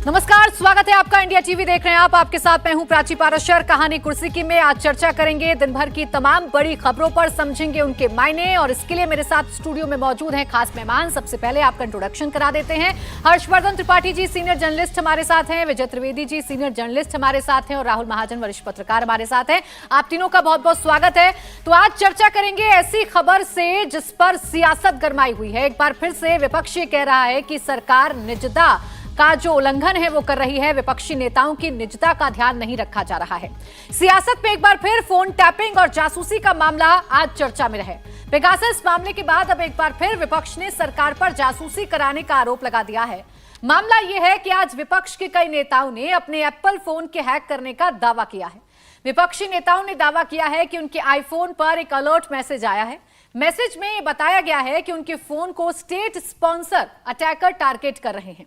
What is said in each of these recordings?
नमस्कार, स्वागत है आपका। इंडिया टीवी देख रहे हैं आप। आपके साथ मैं हूं प्राची पाराशर। कहानी कुर्सी की में आज चर्चा करेंगे दिन भर की तमाम बड़ी खबरों पर, समझेंगे उनके मायने। और इसके लिए मेरे साथ स्टूडियो में मौजूद हैं खास मेहमान। सबसे पहले आपका इंट्रोडक्शन करा देते हैं। हर्षवर्धन त्रिपाठी जी सीनियर जर्नलिस्ट हमारे साथ हैं, विजय त्रिवेदी जी सीनियर जर्नलिस्ट हमारे साथ हैं और राहुल महाजन वरिष्ठ पत्रकार हमारे साथ हैं। आप तीनों का बहुत बहुत स्वागत है। तो आज चर्चा करेंगे ऐसी खबर से जिस पर सियासत गरमाई हुई है। एक बार फिर से विपक्ष ये कह रहा है कि सरकार निजता का जो उल्लंघन है वो कर रही है, विपक्षी नेताओं की निजता का ध्यान नहीं रखा जा रहा है। सियासत में एक बार फिर फोन टैपिंग और जासूसी का मामला आज चर्चा में रहे। पेगासस मामले के बाद अब एक बार फिर विपक्ष ने सरकार पर जासूसी कराने का आरोप लगा दिया है। मामला यह है कि आज विपक्ष के कई नेताओं ने अपने एप्पल फोन के हैक करने का दावा किया है। विपक्षी नेताओं ने दावा किया है कि उनके आईफोन पर एक अलर्ट मैसेज आया है। मैसेज में बताया गया है कि उनके फोन को स्टेट स्पॉन्सर अटैकर टारगेट कर रहे हैं।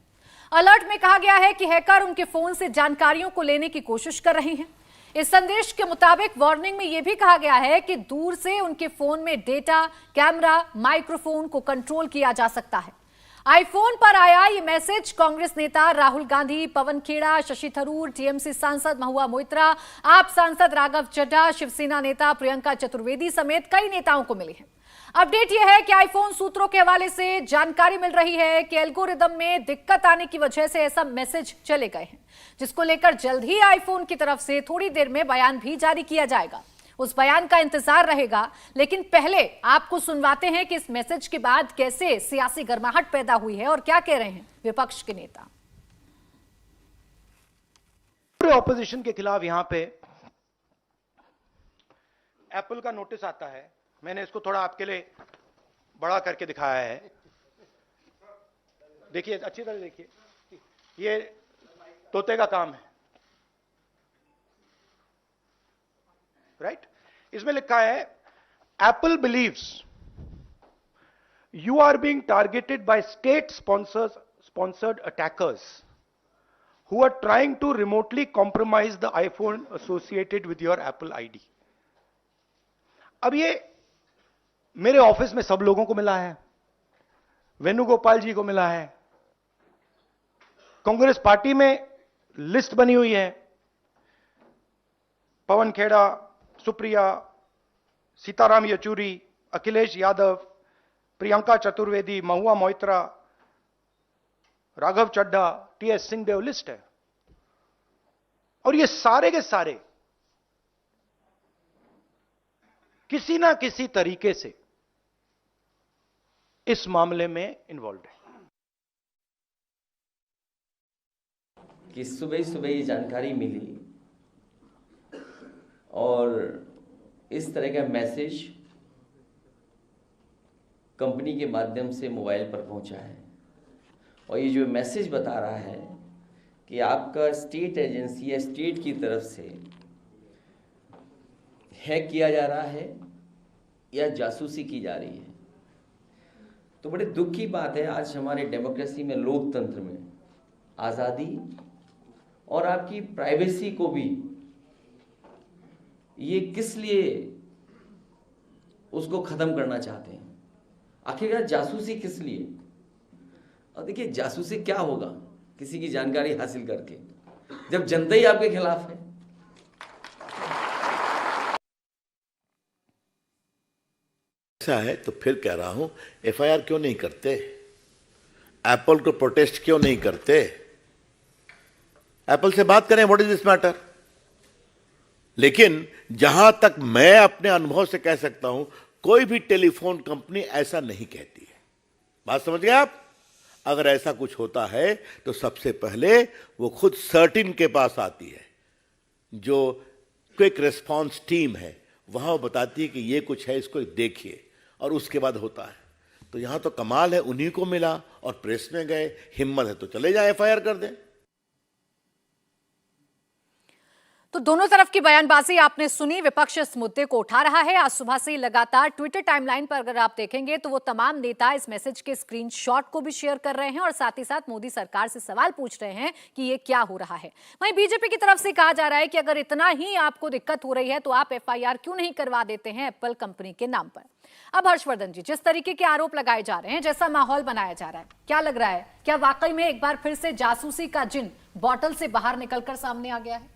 अलर्ट में कहा गया है कि हैकर उनके फोन से जानकारियों को लेने की कोशिश कर रहे हैं। इस संदेश के मुताबिक वार्निंग में यह भी कहा गया है कि दूर से उनके फोन में डेटा, कैमरा, माइक्रोफोन को कंट्रोल किया जा सकता है। आईफोन पर आया ये मैसेज कांग्रेस नेता राहुल गांधी, पवन खेड़ा, शशि थरूर, टीएमसी सांसद महुआ मोइत्रा, आप सांसद राघव चड्ढा, शिवसेना नेता प्रियंका चतुर्वेदी समेत कई नेताओं को मिले हैं। अपडेट यह है कि आईफोन सूत्रों के हवाले से जानकारी मिल रही है कि एल्गोरिदम में दिक्कत आने की वजह से ऐसा मैसेज चले गए हैं, जिसको लेकर जल्द ही आईफोन की तरफ से थोड़ी देर में बयान भी जारी किया जाएगा। उस बयान का इंतजार रहेगा, लेकिन पहले आपको सुनवाते हैं कि इस मैसेज के बाद कैसे सियासी गर्माहट पैदा हुई है और क्या कह रहे हैं विपक्ष के नेता। पूरे ऑपोजिशन के खिलाफ यहां पे एप्पल का नोटिस आता है। मैंने इसको थोड़ा आपके लिए बड़ा करके दिखाया है। देखिए, अच्छी तरह देखिए, ये तोते का काम है, राइट। इसमें लिखा है, Apple believes you are being targeted by state sponsored attackers who are trying to remotely compromise the iPhone associated with your Apple ID। अब ये मेरे ऑफिस में सब लोगों को मिला है, वेणुगोपाल जी को मिला है, कांग्रेस पार्टी में लिस्ट बनी हुई है, पवन खेड़ा, सुप्रिया, सीताराम येचुरी, अखिलेश यादव, प्रियंका चतुर्वेदी, महुआ मोइत्रा, राघव चड्ढा, टीएस सिंहदेव लिस्ट है। और ये सारे के सारे किसी ना किसी तरीके से इस मामले में इन्वॉल्व है। कि सुबह सुबह ये जानकारी मिली और इस तरह का मैसेज कंपनी के माध्यम से मोबाइल पर पहुंचा है। और ये जो मैसेज बता रहा है कि आपका स्टेट एजेंसी या स्टेट की तरफ से हैक किया जा रहा है या जासूसी की जा रही है। तो बड़े दुख की बात है, आज हमारे डेमोक्रेसी में, लोकतंत्र में आज़ादी और आपकी प्राइवेसी को भी ये किस लिए उसको ख़त्म करना चाहते हैं। आखिरकार जासूसी किस लिए? और देखिए, जासूसी क्या होगा किसी की जानकारी हासिल करके, जब जनता ही आपके खिलाफ है। ऐसा है तो फिर कह रहा हूं, एफआईआर क्यों नहीं करते? एप्पल को प्रोटेस्ट क्यों नहीं करते? एप्पल से बात करें, व्हाट इज दिस मैटर। लेकिन जहां तक मैं अपने अनुभव से कह सकता हूं, कोई भी टेलीफोन कंपनी ऐसा नहीं कहती है। बात समझ गए आप? अगर ऐसा कुछ होता है तो सबसे पहले वो खुद सर्टिन के पास आती है, जो क्विक रिस्पांस टीम है, वहां वो बताती है कि ये कुछ है, इसको देखिए, और उसके बाद होता है। तो यहां तो कमाल है, उन्हीं को मिला और प्रेस में गए, हिम्मत है तो चले जाए एफआईआर कर दें। तो दोनों तरफ की बयानबाजी आपने सुनी। विपक्ष इस मुद्दे को उठा रहा है। आज सुबह से ही लगातार ट्विटर टाइमलाइन पर अगर आप देखेंगे तो वो तमाम नेता इस मैसेज के स्क्रीनशॉट को भी शेयर कर रहे हैं और साथ ही साथ मोदी सरकार से सवाल पूछ रहे हैं कि ये क्या हो रहा है। वहीं बीजेपी की तरफ से कहा जा रहा है कि अगर इतना ही आपको दिक्कत हो रही है तो आप एफआईआर क्यों नहीं करवा देते हैं एप्पल कंपनी के नाम पर। अब हर्षवर्धन जी, जिस तरीके के आरोप लगाए जा रहे हैं, जैसा माहौल बनाया जा रहा है, क्या लग रहा है, क्या वाकई में एक बार फिर से जासूसी का जिन बॉटल से बाहर निकलकर सामने आ गया है?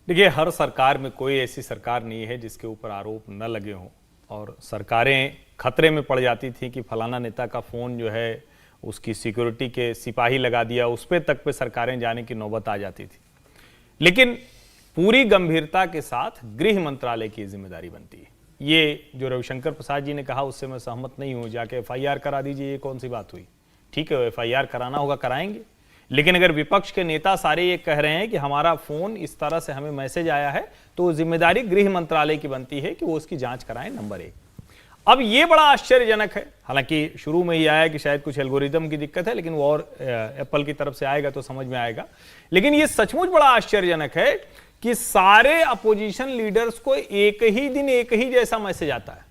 देखिए, हर सरकार में कोई ऐसी सरकार नहीं है जिसके ऊपर आरोप न लगे हों, और सरकारें खतरे में पड़ जाती थी कि फलाना नेता का फोन जो है उसकी सिक्योरिटी के सिपाही लगा दिया, उस पे तक पे सरकारें जाने की नौबत आ जाती थी। लेकिन पूरी गंभीरता के साथ गृह मंत्रालय की जिम्मेदारी बनती है। ये जो रविशंकर प्रसाद जी ने कहा उससे मैं सहमत नहीं हूं, जाके एफआईआर करा दीजिए, ये कौन सी बात हुई? ठीक है, एफआईआर कराना होगा कराएंगे, लेकिन अगर विपक्ष के नेता सारे ये कह रहे हैं कि हमारा फोन इस तरह से हमें मैसेज आया है, तो जिम्मेदारी गृह मंत्रालय की बनती है कि वो उसकी जांच कराएं, नंबर 1। अब ये बड़ा आश्चर्यजनक है, हालांकि शुरू में ही आया कि शायद कुछ एल्गोरिदम की दिक्कत है, लेकिन वो और एप्पल की तरफ से आएगा तो समझ में आएगा। लेकिन ये सचमुच बड़ा आश्चर्यजनक है कि सारे अपोजिशन लीडर्स को एक ही दिन एक ही जैसा मैसेज आता है,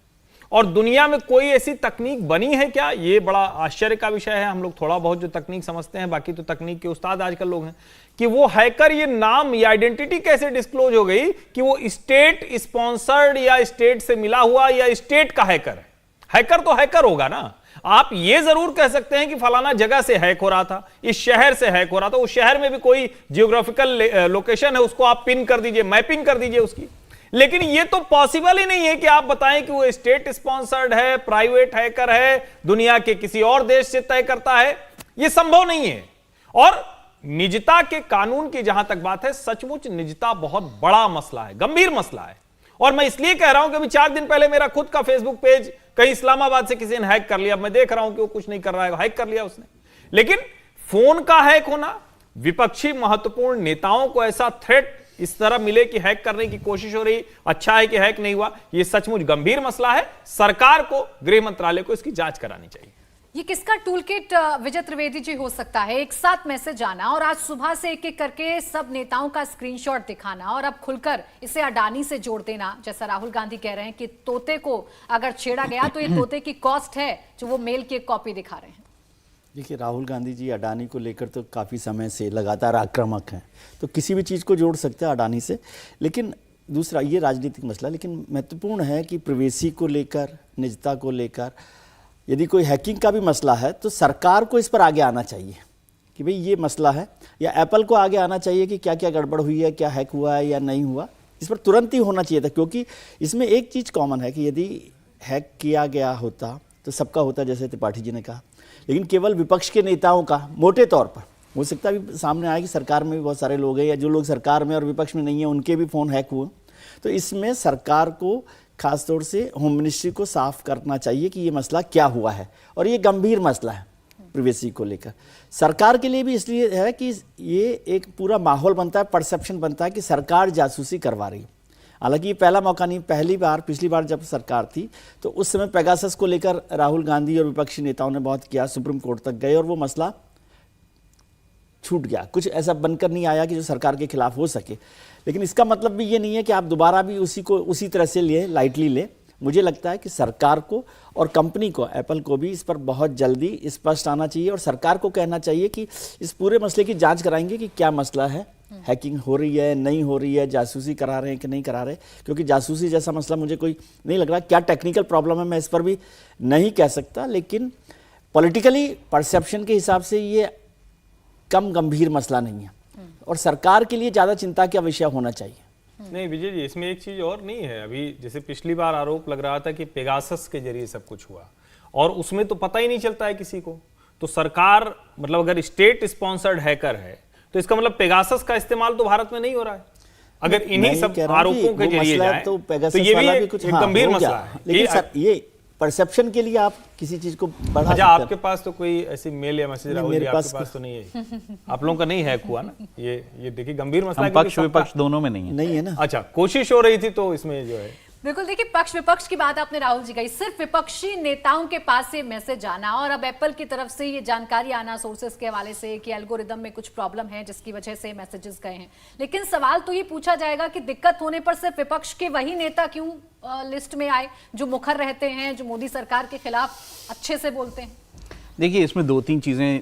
और दुनिया में कोई ऐसी तकनीक बनी है क्या? ये बड़ा आश्चर्य का विषय है। हम लोग थोड़ा बहुत जो तकनीक समझते हैं, बाकी तो तकनीक के उस्ताद आजकल लोग हैं, कि वो हैकर ये नाम या आइडेंटिटी कैसे डिस्क्लोज हो गई कि वो स्टेट स्पॉन्सर्ड या स्टेट से मिला हुआ या स्टेट का हैकर है। हैकर तो हैकर होगा ना। आप ये जरूर कह सकते हैं कि फलाना जगह से हैक हो रहा था, इस शहर से हैक हो रहा था, उस शहर में भी कोई जियोग्राफिकल लोकेशन है, उसको आप पिन कर दीजिए, मैपिंग कर दीजिए उसकी। लेकिन ये तो पॉसिबल ही नहीं है कि आप बताएं कि वो स्टेट स्पॉन्सर्ड है, प्राइवेट हैकर है, दुनिया के किसी और देश से तय करता है। ये संभव नहीं है। और निजता के कानून की जहां तक बात है, सचमुच निजता बहुत बड़ा मसला है, गंभीर मसला है। और मैं इसलिए कह रहा हूं कि अभी 4 दिन पहले मेरा खुद का फेसबुक पेज कहीं इस्लामाबाद से किसी ने हैक कर लिया। मैं देख रहा हूं कि वो कुछ नहीं कर रहा है, हैक कर लिया उसने। लेकिन फोन का हैक होना, विपक्षी महत्वपूर्ण नेताओं को ऐसा थ्रेट इस तरह मिले कि हैक करने की कोशिश हो रही, अच्छा है कि हैक नहीं हुआ, यह सचमुच गंभीर मसला है। सरकार को, गृह मंत्रालय को इसकी जांच करानी चाहिए। ये किसका टूलकिट विजय त्रिवेदी जी हो सकता है? एक साथ मैसेज आना और आज सुबह से एक एक करके सब नेताओं का स्क्रीनशॉट दिखाना और अब खुलकर इसे अडानी से जोड़ देना, जैसा राहुल गांधी कह रहे हैं कि तोते को अगर छेड़ा गया तो ये तोते की कॉस्ट है जो वो मेल की एक कॉपी दिखा रहे हैं। देखिए, राहुल गांधी जी अडानी को लेकर तो काफ़ी समय से लगातार आक्रामक हैं, तो किसी भी चीज़ को जोड़ सकते हैं अडानी से। लेकिन दूसरा ये राजनीतिक मसला, लेकिन महत्वपूर्ण है कि प्राइवेसी को लेकर, निजता को लेकर यदि कोई हैकिंग का भी मसला है तो सरकार को इस पर आगे आना चाहिए कि भाई ये मसला है, या एप्पल को आगे आना चाहिए कि क्या क्या गड़बड़ हुई है, क्या हैक हुआ है या नहीं हुआ, इस पर तुरंत ही होना चाहिए था। क्योंकि इसमें एक चीज़ कॉमन है कि यदि हैक किया गया होता तो सबका होता, जैसे त्रिपाठी जी ने कहा, लेकिन केवल विपक्ष के नेताओं का मोटे तौर पर हो सकता भी सामने आए कि सरकार में भी बहुत सारे लोग हैं, या जो लोग सरकार में और विपक्ष में नहीं है उनके भी फ़ोन हैक हुए। तो इसमें सरकार को, खासतौर से होम मिनिस्ट्री को साफ करना चाहिए कि ये मसला क्या हुआ है, और ये गंभीर मसला है प्राइवेसी को लेकर। सरकार के लिए भी इसलिए है कि ये एक पूरा माहौल बनता है, परसेप्शन बनता है कि सरकार जासूसी करवा रही है। हालांकि ये पहला मौका नहीं, पिछली बार जब सरकार थी तो उस समय पेगासस को लेकर राहुल गांधी और विपक्षी नेताओं ने बहुत किया, सुप्रीम कोर्ट तक गए और वो मसला छूट गया। कुछ ऐसा बनकर नहीं आया कि जो सरकार के खिलाफ हो सके। लेकिन इसका मतलब भी ये नहीं है कि आप दोबारा भी उसी तरह से लिए, लाइटली ले। मुझे लगता है कि सरकार को और कंपनी को, एप्पल को भी इस पर बहुत जल्दी स्पष्ट आना चाहिए और सरकार को कहना चाहिए कि इस पूरे मसले की जांच कराएंगे कि क्या मसला है, हैकिंग हो रही है, नहीं हो रही है, जासूसी करा रहे हैं कि नहीं करा रहे। क्योंकि जासूसी जैसा मसला मुझे कोई नहीं लग रहा। क्या टेक्निकल प्रॉब्लम है मैं इस पर भी नहीं कह सकता, लेकिन पॉलिटिकली परसेप्शन के हिसाब से ये कम गंभीर मसला नहीं है और सरकार के लिए ज़्यादा चिंता का विषय होना चाहिए। नहीं विजय जी, इसमें एक चीज और नहीं है। अभी जैसे पिछली बार आरोप लग रहा था कि पेगासस के जरिए सब कुछ हुआ, और उसमें तो पता ही नहीं चलता है किसी को। तो सरकार, मतलब अगर स्टेट स्पॉन्सर्ड हैकर है तो इसका मतलब पेगासस का इस्तेमाल तो भारत में नहीं हो रहा है। अगर इन्हीं सब आरोपों के जरिए जाए तो ये भी एक गंभीर मसला है। लेकिन ये परसेप्शन के लिए आप किसी चीज को बढ़ा अच्छा, आपके पास तो कोई ऐसी मेल या मैसेज राहुल जी आपके पास तो नहीं है? आप लोगों का नहीं हैक हुआ ना? ये देखिए गंभीर मसला है। पक्ष विपक्ष दोनों में नहीं है ना। अच्छा, कोशिश हो रही थी तो इसमें जो है बिल्कुल, देखिए पक्ष विपक्ष की बात आपने राहुल जी कही, सिर्फ विपक्षी नेताओं के पास से मैसेज आना और अब एप्पल की तरफ से ये जानकारी आना सोर्सेस के हवाले से कि एल्गोरिदम में कुछ प्रॉब्लम है जिसकी वजह से मैसेजेस गए हैं। लेकिन सवाल तो ये पूछा जाएगा कि दिक्कत होने पर सिर्फ विपक्ष के वही नेता क्यों लिस्ट में आए जो मुखर रहते हैं, जो मोदी सरकार के खिलाफ अच्छे से बोलते हैं? देखिए, इसमें दो तीन चीज़ें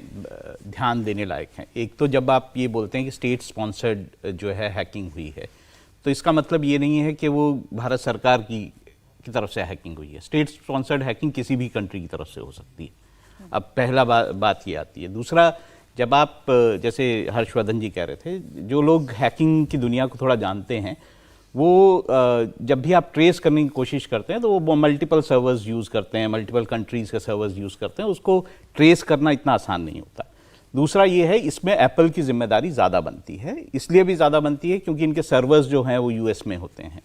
ध्यान देने लायक हैं। एक तो जब आप ये बोलते हैं कि स्टेट स्पॉन्सर्ड जो है हैकिंग हुई है, तो इसका मतलब ये नहीं है कि वो भारत सरकार की तरफ से हैकिंग हुई है। स्टेट स्पॉन्सर्ड हैकिंग किसी भी कंट्री की तरफ से हो सकती है। अब पहला बात ये आती है। दूसरा, जब आप जैसे हर्षवर्धन जी कह रहे थे, जो लोग हैकिंग की दुनिया को थोड़ा जानते हैं, वो जब भी आप ट्रेस करने की कोशिश करते हैं तो वो मल्टीपल सर्वर्स यूज़ करते हैं, मल्टीपल कंट्रीज़ के सर्वर्स यूज़ करते हैं, उसको ट्रेस करना इतना आसान नहीं होता। दूसरा ये है, इसमें एप्पल की जिम्मेदारी ज़्यादा बनती है। इसलिए भी ज़्यादा बनती है क्योंकि इनके सर्वर्स जो हैं वो यूएस में होते हैं।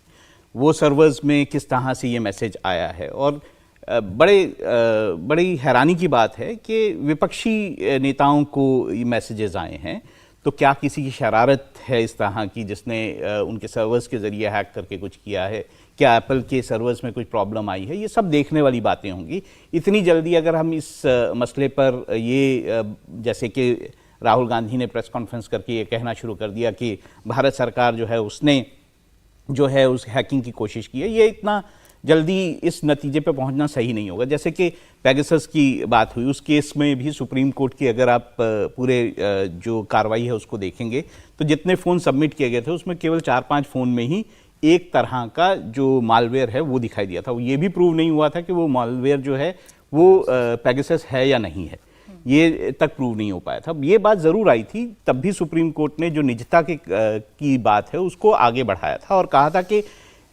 वो सर्वर्स में किस तरह से ये मैसेज आया है, और बड़ी हैरानी की बात है कि विपक्षी नेताओं को ये मैसेजेस आए हैं, तो क्या किसी की शरारत है इस तरह की जिसने उनके सर्वर्स के ज़रिए हैक करके कुछ किया है? क्या एप्पल के सर्वर्स में कुछ प्रॉब्लम आई है? ये सब देखने वाली बातें होंगी। इतनी जल्दी अगर हम इस मसले पर जैसे कि राहुल गांधी ने प्रेस कॉन्फ्रेंस करके ये कहना शुरू कर दिया कि भारत सरकार जो है उसने जो है उस हैकिंग की कोशिश की है, ये इतना जल्दी इस नतीजे पे पहुंचना सही नहीं होगा। जैसे कि पेगासस की बात हुई, उस केस में भी सुप्रीम कोर्ट की अगर आप पूरे जो कार्रवाई है उसको देखेंगे तो जितने फ़ोन सबमिट किए गए थे उसमें केवल 4-5 फ़ोन में ही एक तरह का जो मालवेयर है वो दिखाई दिया था। ये भी प्रूव नहीं हुआ था कि वो मालवेयर जो है वो पेगासस है या नहीं है, ये तक प्रूव नहीं हो पाया था। ये बात ज़रूर आई थी, तब भी सुप्रीम कोर्ट ने जो निजता की बात है उसको आगे बढ़ाया था और कहा था कि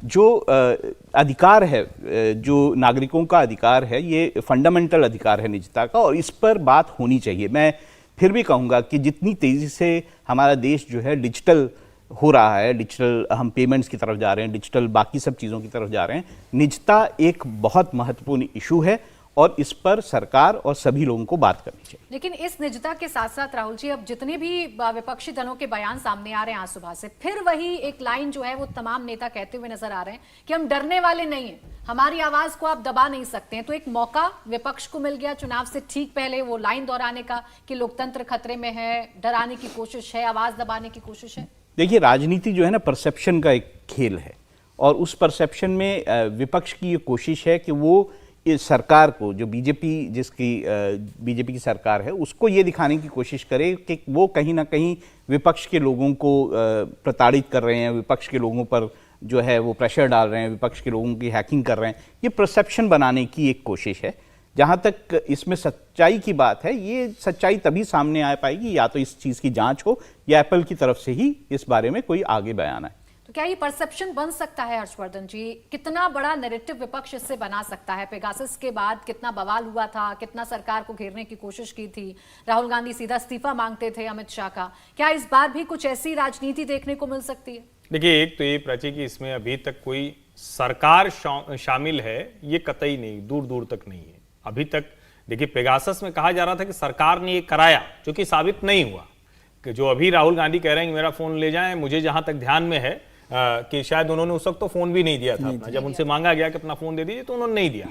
जो अधिकार है, जो नागरिकों का अधिकार है, ये फंडामेंटल अधिकार है निजता का, और इस पर बात होनी चाहिए। मैं फिर भी कहूँगा कि जितनी तेज़ी से हमारा देश जो है डिजिटल हो रहा है, डिजिटल हम पेमेंट्स की तरफ जा रहे हैं, डिजिटल बाकी सब चीज़ों की तरफ जा रहे हैं, निजता एक बहुत महत्वपूर्ण इशू है और इस पर सरकार और सभी लोगों को बात करनी चाहिए। लेकिन इस निजता के साथ साथ राहुल जी, अब जितने भी विपक्षी दलों के बयान सामने आ रहे हैं आज सुबह से, फिर वही एक लाइन जो है वो तमाम नेता कहते हुए नजर आ रहे हैं कि हम डरने वाले नहीं हैं, हमारी आवाज को आप दबा नहीं सकते हैं। तो एक मौका विपक्ष को मिल गया चुनाव से ठीक पहले वो लाइन दोहराने का कि लोकतंत्र खतरे में है, डराने की कोशिश है, आवाज दबाने की कोशिश है। देखिए, राजनीति जो है ना, परसेप्शन का एक खेल है, और उस परसेप्शन में विपक्ष की ये कोशिश है कि वो इस सरकार को, जो बीजेपी की सरकार है, उसको ये दिखाने की कोशिश करे कि वो कहीं ना कहीं विपक्ष के लोगों को प्रताड़ित कर रहे हैं, विपक्ष के लोगों पर जो है वो प्रेशर डाल रहे हैं, विपक्ष के लोगों की हैकिंग कर रहे हैं। ये परसेप्शन बनाने की एक कोशिश है। जहाँ तक इसमें सच्चाई की बात है, ये सच्चाई तभी सामने आ पाएगी या तो इस चीज़ की जांच हो या एप्पल की तरफ से ही इस बारे में कोई आगे बयान आए। तो क्या ये परसेप्शन बन सकता है हर्षवर्धन जी? कितना बड़ा नैरेटिव विपक्ष इससे बना सकता है? पेगासस के बाद कितना बवाल हुआ था, कितना सरकार को घेरने की कोशिश की थी, राहुल गांधी सीधा इस्तीफा मांगते थे अमित शाह का। क्या इस बार भी कुछ ऐसी राजनीति देखने को मिल सकती है? देखिए, एक तो ये प्राची कि इसमें अभी तक कोई सरकार शामिल है ये कतई नहीं, दूर दूर तक नहीं है अभी तक। देखिए, पेगासस में कहा जा रहा था कि सरकार ने ये कराया, जो कि साबित नहीं हुआ। कि जो अभी राहुल गांधी कह रहे हैं कि मेरा फोन ले जाएं, मुझे जहां तक ध्यान में है कि शायद उन्होंने उस वक्त तो फोन भी नहीं दिया था अपना, जब उनसे मांगा गया कि अपना फोन दे दीजिए तो उन्होंने नहीं दिया।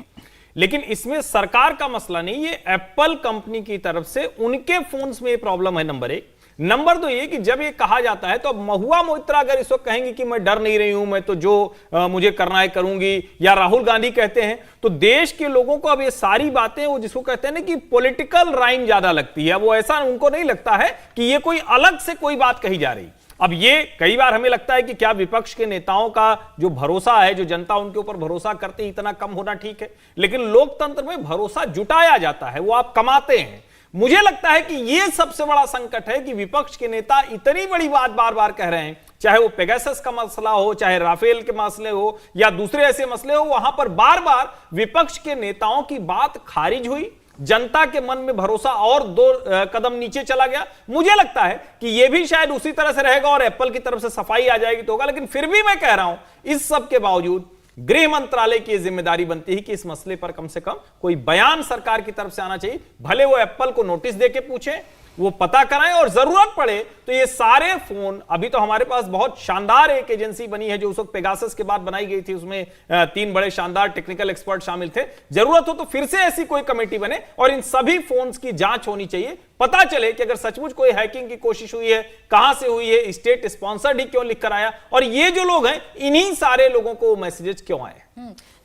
लेकिन इसमें सरकार का मसला नहीं, ये एप्पल कंपनी की तरफ से उनके फोन्स में प्रॉब्लम है, नंबर 1। नंबर 2 ये कि जब ये कहा जाता है तो अब महुआ मोइत्रा अगर इस वक्त कहेंगे कि मैं डर नहीं रही हूं, मैं तो जो मुझे करना है करूंगी, या राहुल गांधी कहते हैं, तो देश के लोगों को अब ये सारी बातें, वो जिसको कहते हैं ना कि पॉलिटिकल राइम ज्यादा लगती है, वो ऐसा उनको नहीं लगता है कि ये कोई अलग से कोई बात कही जा रही। अब ये कई बार हमें लगता है कि क्या विपक्ष के नेताओं का जो भरोसा है, जो जनता उनके ऊपर भरोसा करते, इतना कम होना ठीक है? लेकिन लोकतंत्र में भरोसा जुटाया जाता है, वो आप कमाते हैं। मुझे लगता है कि यह सबसे बड़ा संकट है कि विपक्ष के नेता इतनी बड़ी बात बार बार कह रहे हैं, चाहे वो पेगासस का मसला हो, चाहे राफेल के मसले हो, या दूसरे ऐसे मसले हो, वहां पर बार बार विपक्ष के नेताओं की बात खारिज हुई, जनता के मन में भरोसा और 2 कदम नीचे चला गया। मुझे लगता है कि यह भी शायद उसी तरह से रहेगा और एप्पल की तरफ से सफाई आ जाएगी तो होगा। लेकिन फिर भी मैं कह रहा हूं, इस सब के बावजूद गृह मंत्रालय की जिम्मेदारी बनती है कि इस मसले पर कम से कम कोई बयान सरकार की तरफ से आना चाहिए। भले वो एप्पल को नोटिस देके पूछे, वो पता कराएं, और जरूरत पड़े तो ये सारे फोन, अभी तो हमारे पास बहुत शानदार एक एजेंसी बनी है जो उस वक्त पेगासस के बाद बनाई गई थी, उसमें 3 बड़े शानदार टेक्निकल एक्सपर्ट शामिल थे। जरूरत हो तो फिर से ऐसी कोई कमेटी बने और इन सभी फोन्स की जांच होनी चाहिए, पता चले कि अगर सचमुच कोई हैकिंग की कोशिश हुई है, कहां से हुई है, स्टेट स्पॉन्सर्ड ही क्यों लिख कर आया, और ये जो लोग हैं इन्हीं सारे लोगों को मैसेजेस क्यों आए।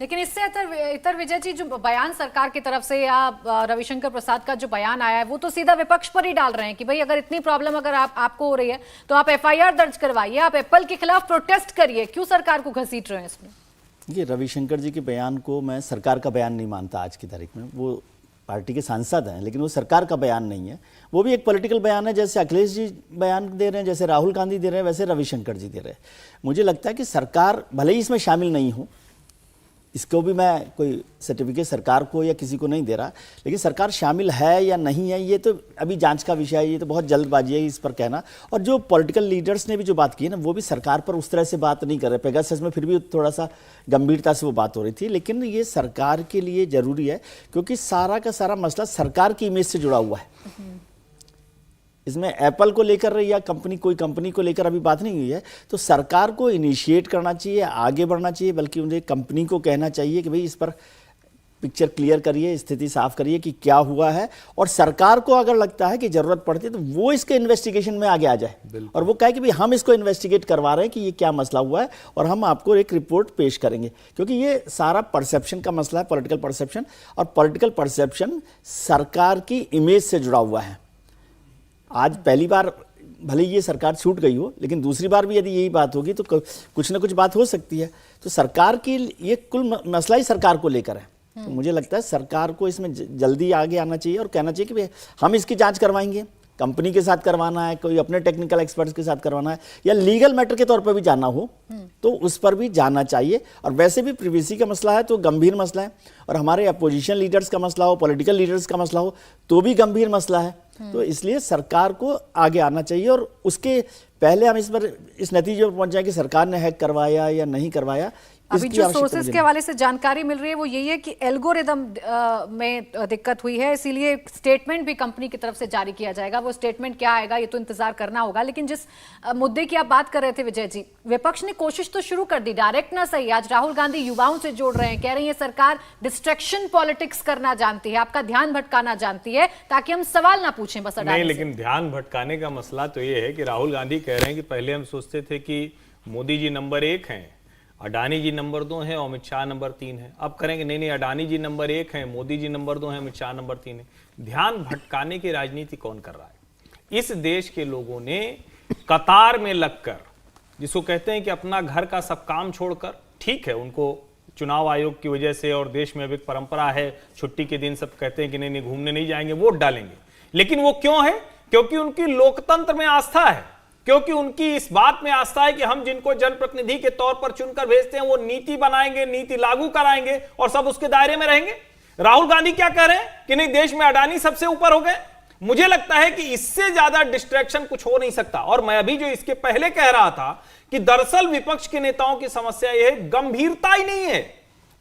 लेकिन इससे इतर विजय जी, जो बयान सरकार की तरफ से या रविशंकर प्रसाद का जो बयान आया है वो तो सीधा विपक्ष पर ही डाल रहे हैं कि भाई अगर इतनी प्रॉब्लम अगर आपको हो रही है तो आप एफआईआर दर्ज करवाइए, आप एप्पल के खिलाफ प्रोटेस्ट करिए, क्यों सरकार को घसीट रहे हैं इसमें? ये रविशंकर जी के बयान को मैं सरकार का बयान नहीं मानता आज की तारीख में। वो पार्टी के सांसद हैं लेकिन वो सरकार का बयान नहीं है, वो भी एक पॉलिटिकल बयान है। जैसे अखिलेश जी बयान दे रहे हैं, जैसे राहुल गांधी दे रहे हैं, वैसे रविशंकर जी दे रहे हैं। मुझे लगता है कि सरकार भले ही इसमें शामिल नहीं हो, इसको भी मैं कोई सर्टिफिकेट सरकार को या किसी को नहीं दे रहा, लेकिन सरकार शामिल है या नहीं है ये तो अभी जांच का विषय है, ये तो बहुत जल्दबाजी है इस पर कहना। और जो पॉलिटिकल लीडर्स ने भी जो बात की है ना, वो भी सरकार पर उस तरह से बात नहीं कर रहे। पेगासस में फिर भी थोड़ा सा गंभीरता से वो बात हो रही थी, लेकिन ये सरकार के लिए जरूरी है क्योंकि सारा का सारा मसला सरकार की इमेज से जुड़ा हुआ है। इसमें एप्पल को लेकर या कोई कंपनी को लेकर अभी बात नहीं हुई है, तो सरकार को इनिशिएट करना चाहिए, आगे बढ़ना चाहिए, बल्कि उन्हें कंपनी को कहना चाहिए कि भाई इस पर पिक्चर क्लियर करिए, स्थिति साफ करिए कि क्या हुआ है, और सरकार को अगर लगता है कि जरूरत पड़ती है तो वो इसके इन्वेस्टिगेशन में आगे आ जाए और वो कहे कि भाई हम इसको इन्वेस्टिगेट करवा रहे हैं कि ये क्या मसला हुआ है और हम आपको एक रिपोर्ट पेश करेंगे। क्योंकि ये सारा परसेप्शन का मसला है, पॉलिटिकल परसेप्शन, और पॉलिटिकल परसेप्शन सरकार की इमेज से जुड़ा हुआ है। आज पहली बार भले ये सरकार छूट गई हो, लेकिन दूसरी बार भी यदि यही बात होगी तो कुछ ना कुछ बात हो सकती है। तो सरकार की ये कुल मसला ही सरकार को लेकर है। तो मुझे लगता है सरकार को इसमें जल्दी आगे आना चाहिए और कहना चाहिए कि भाई हम इसकी जांच करवाएंगे, कंपनी के साथ करवाना है, कोई अपने टेक्निकल एक्सपर्ट्स के साथ करवाना है, या लीगल मैटर के तौर पर भी जाना हो तो उस पर भी जाना चाहिए। और वैसे भी प्रिवेसी का मसला है तो गंभीर मसला है, और हमारे अपोजिशन लीडर्स का मसला हो, पॉलिटिकल लीडर्स का मसला हो तो भी गंभीर मसला है। तो इसलिए सरकार को आगे आना चाहिए और उसके पहले हम इस नतीजे पर पहुंच जाए कि सरकार ने हैक करवाया या नहीं करवाया। अभी जो सोर्सेज के हवाले से जानकारी मिल रही है वो यही है कि एल्गोरिदम में दिक्कत हुई है, इसीलिए स्टेटमेंट भी कंपनी की तरफ से जारी किया जाएगा। वो स्टेटमेंट क्या आएगा ये तो इंतजार करना होगा। लेकिन जिस मुद्दे की आप बात कर रहे थे विजय जी, विपक्ष ने कोशिश तो शुरू कर दी, डायरेक्ट ना सही। आज राहुल गांधी युवाओं से जोड़ रहे हैं, कह रही है सरकार डिस्ट्रैक्शन पॉलिटिक्स करना जानती है, आपका ध्यान भटकाना जानती है ताकि हम सवाल ना पूछें बस अडानी से। नहीं, लेकिन ध्यान भटकाने का मसला तो ये है कि राहुल गांधी कह रहे हैं कि पहले हम सोचते थे कि मोदी जी नंबर 1 हैं, अडानी जी नंबर 2 हैं, अमित शाह नंबर 3 है। अब करेंगे नहीं, अडानी जी नंबर 1 हैं, मोदी जी नंबर 2 हैं, अमित शाह नंबर 3 है। ध्यान भटकाने की राजनीति कौन कर रहा है? इस देश के लोगों ने कतार में लगकर, जिसको कहते हैं कि अपना घर का सब काम छोड़कर, ठीक है उनको चुनाव आयोग की वजह से और देश में अब एक परंपरा है, छुट्टी के दिन सब कहते हैं कि नहीं घूमने नहीं जाएंगे, वोट डालेंगे। लेकिन वो क्यों है? क्योंकि उनकी लोकतंत्र में आस्था है, क्योंकि उनकी इस बात में आस्था है कि हम जिनको जनप्रतिनिधि के तौर पर चुनकर भेजते हैं वो नीति बनाएंगे, नीति लागू कराएंगे और सब उसके दायरे में रहेंगे। राहुल गांधी क्या कह रहे हैं कि नहीं देश में अडानी सबसे ऊपर हो गए। मुझे लगता है कि इससे ज्यादा डिस्ट्रैक्शन कुछ हो नहीं सकता। और मैं अभी जो इसके पहले कह रहा था कि दरअसल विपक्ष के नेताओं की समस्या यह है, गंभीरता ही नहीं है।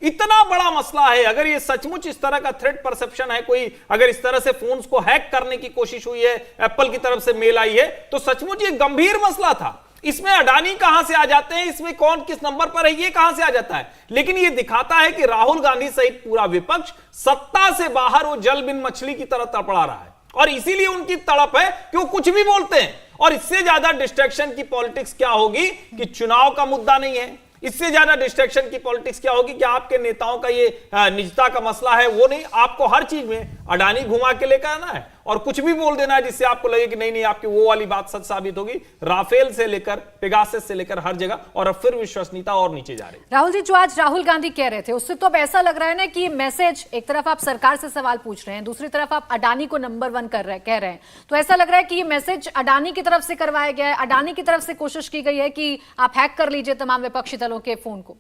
इतना बड़ा मसला है, अगर ये सचमुच इस तरह का थ्रेट परसेप्शन है, कोई अगर इस तरह से फोन्स को हैक करने की कोशिश हुई है, एप्पल की तरफ से मेल आई है, तो सचमुच ये गंभीर मसला था। इसमें अडानी कहां से आ जाते हैं, इसमें कौन किस नंबर पर है, ये कहां से आ जाता है। लेकिन ये दिखाता है कि राहुल गांधी सहित पूरा विपक्ष सत्ता से बाहर वो जल बिन मछली की तरह तड़पड़ा रहा है, और इसीलिए उनकी तड़प है कि वो कुछ भी बोलते हैं। और इससे ज्यादा डिस्ट्रैक्शन की पॉलिटिक्स क्या होगी कि चुनाव का मुद्दा नहीं है। इससे ज्यादा डिस्ट्रैक्शन की पॉलिटिक्स क्या होगी कि आपके नेताओं का ये निजता का मसला है, वो नहीं, आपको हर चीज में अडानी घुमा के लेकर आना है और कुछ भी बोल देना है जिससे आपको लगे कि नहीं आपकी वो वाली बात सच साबित होगी। राफेल से लेकर पेगासस से लेकर हर जगह, और अब फिर विश्वसनीयता और नीचे जा रही है। राहुल जी, जो आज राहुल गांधी कह रहे थे उससे तो अब ऐसा लग रहा है ना कि ये मैसेज, एक तरफ आप सरकार से सवाल पूछ रहे हैं, दूसरी तरफ आप अडानी को नंबर 1 कह रहे हैं, तो ऐसा लग रहा है कि ये मैसेज अडानी की तरफ से करवाया गया है, अडानी की तरफ से कोशिश की गई है कि आप हैक कर लीजिए तमाम विपक्षी दलों के फोन को।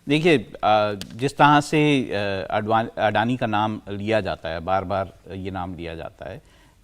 देखिए, जिस तरह से अडानी का नाम लिया जाता है, बार बार ये नाम लिया जाता है,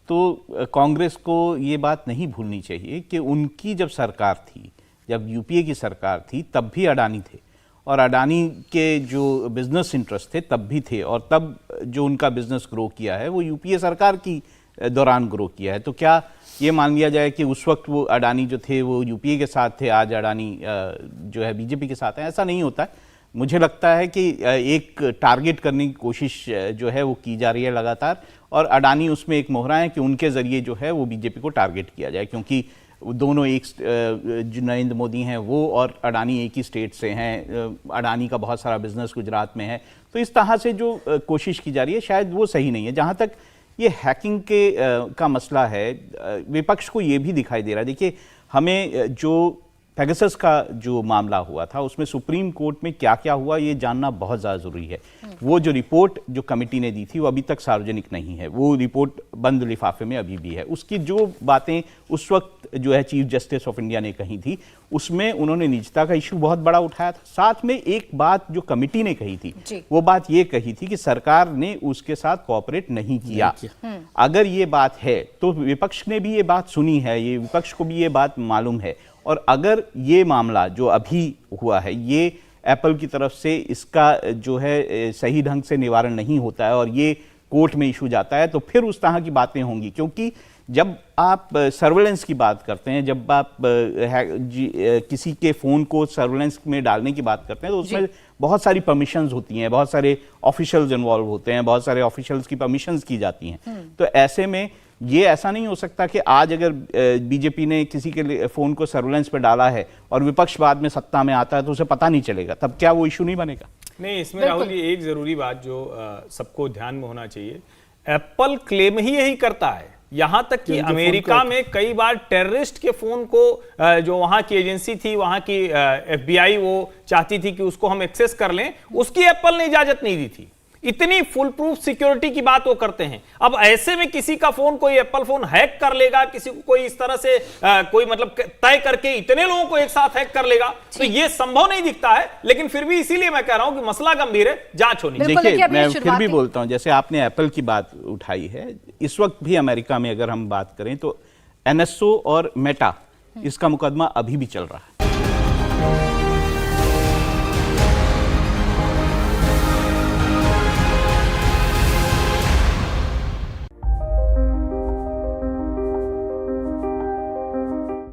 तो कांग्रेस को ये बात नहीं भूलनी चाहिए कि उनकी जब सरकार थी, जब यूपीए की सरकार थी, तब भी अडानी थे, और अडानी के जो बिजनेस इंटरेस्ट थे तब भी थे, और तब जो उनका बिजनेस ग्रो किया है वो यूपीए सरकार की दौरान ग्रो किया है। तो क्या ये मान लिया जाए कि उस वक्त वो अडानी जो थे वो यूपीए के साथ थे, आज अडानी जो है बीजेपी के साथ है? ऐसा नहीं होता है। मुझे लगता है कि एक टारगेट करने की कोशिश जो है वो की जा रही है लगातार, और अडानी उसमें एक मोहरा है कि उनके ज़रिए जो है वो बीजेपी को टारगेट किया जाए, क्योंकि दोनों एक जो नरेंद्र मोदी हैं वो और अडानी एक ही स्टेट से हैं, अडानी का बहुत सारा बिजनेस गुजरात में है। तो इस तरह से जो कोशिश की जा रही है शायद वो सही नहीं है। जहाँ तक ये हैकिंग के का मसला है, विपक्ष को ये भी दिखाई दे रहा है। देखिए, हमें जो पेगासस का जो मामला हुआ था उसमें सुप्रीम कोर्ट में क्या क्या हुआ ये जानना बहुत ज़्यादा ज़रूरी है। वो जो रिपोर्ट जो कमेटी ने दी थी वो अभी तक सार्वजनिक नहीं है, वो रिपोर्ट बंद लिफाफे में अभी भी है। उसकी जो बातें उस वक्त जो है चीफ जस्टिस ऑफ इंडिया ने कही थी उसमें उन्होंने निजता का इशू बहुत बड़ा उठाया था। साथ में एक बात जो कमेटी ने कही थी वो बात ये कही थी कि सरकार ने उसके साथ कोऑपरेट नहीं किया। अगर ये बात है तो विपक्ष ने भी ये बात सुनी है, ये विपक्ष को भी ये बात मालूम है, और अगर ये मामला जो अभी हुआ है ये एप्पल की तरफ से इसका जो है सही ढंग से निवारण नहीं होता है और ये कोर्ट में इशू जाता है, तो फिर उस तरह की बातें होंगी। क्योंकि जब आप सर्वेलेंस की बात करते हैं, जब आप किसी के फ़ोन को सर्वेलेंस में डालने की बात करते हैं, तो उसमें बहुत सारी परमिशंस होती हैं, बहुत सारे ऑफिशियल्स इन्वॉल्व होते हैं, बहुत सारे ऑफिशियल्स की परमिशंस की जाती हैं। तो ऐसे में ये ऐसा नहीं हो सकता कि आज अगर बीजेपी ने किसी के फ़ोन को सर्वेलेंस पे डाला है और विपक्ष बाद में सत्ता में आता है तो उसे पता नहीं चलेगा, तब क्या वो इशू नहीं बनेगा? नहीं, इसमें राहुल जी एक जरूरी बात जो सबको ध्यान में होना चाहिए, एप्पल क्लेम ही यही करता है, यहां तक कि अमेरिका में कई बार टेररिस्ट के फोन को जो वहां की एजेंसी थी, वहां की FBI वो चाहती थी कि उसको हम एक्सेस कर लें, उसकी एप्पल ने इजाजत नहीं दी थी। इतनी फुल प्रूफ सिक्योरिटी की बात वो करते हैं। अब ऐसे में किसी का फोन कोई एप्पल फोन हैक कर लेगा, किसी को कोई इस तरह से कोई मतलब तय करके इतने लोगों को एक साथ हैक कर लेगा, तो ये संभव नहीं दिखता है। लेकिन फिर भी इसीलिए मैं कह रहा हूं कि मसला गंभीर है, जांच होनी चाहिए। देखिए, मैं फिर भी बोलता हूं, जैसे आपने एप्पल की बात उठाई है, इस वक्त भी अमेरिका में अगर हम बात करें तो NSO और मेटा इसका मुकदमा अभी भी चल रहा है।